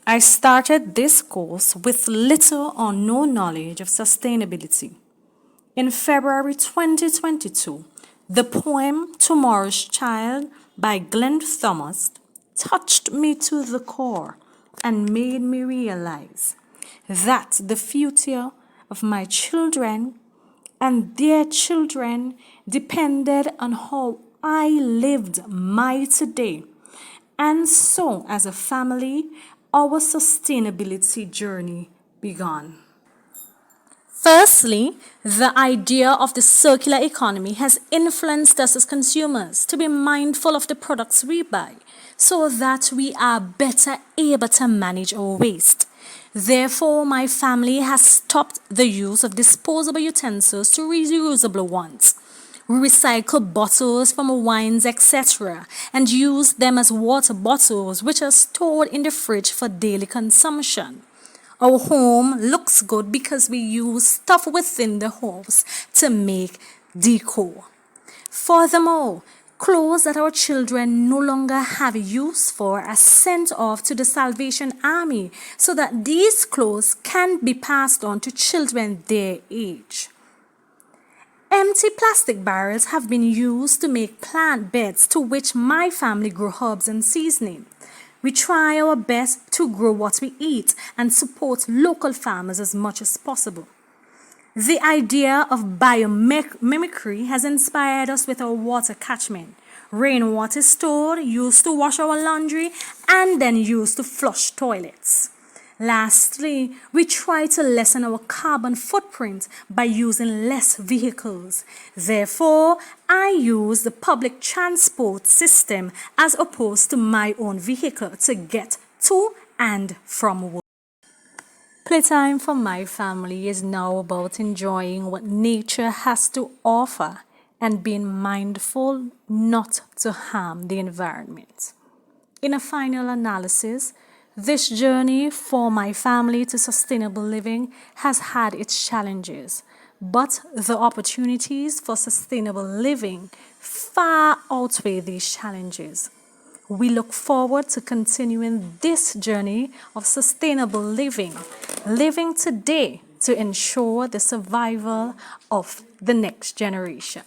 I started this course with little or no knowledge of sustainability. In February 2022, the poem Tomorrow's Child by Glenn Thomas touched me to the core and made me realize that the future of my children and their children depended on how I lived my today. And so, as a family, our sustainability journey began. Firstly, the idea of the circular economy has influenced us as consumers to be mindful of the products we buy so that we are better able to manage our waste. Therefore, my family has stopped the use of disposable utensils to reusable ones. We recycle bottles from wines, etc., and use them as water bottles, which are stored in the fridge for daily consumption. Our home looks good because we use stuff within the house to make decor. Furthermore, clothes that our children no longer have use for are sent off to the Salvation Army so that these clothes can be passed on to children their age. Empty plastic barrels have been used to make plant beds to which my family grew herbs and seasoning. We try our best to grow what we eat and support local farmers as much as possible. The idea of biomimicry has inspired us with our water catchment. Rainwater stored, used to wash our laundry, and then used to flush toilets. Lastly, we try to lessen our carbon footprint by using less vehicles. Therefore, I use the public transport system as opposed to my own vehicle to get to and from work. Playtime for my family is now about enjoying what nature has to offer and being mindful not to harm the environment. In a final analysis, this journey for my family to sustainable living has had its challenges, but the opportunities for sustainable living far outweigh these challenges. We look forward to continuing this journey of sustainable living today to ensure the survival of the next generation.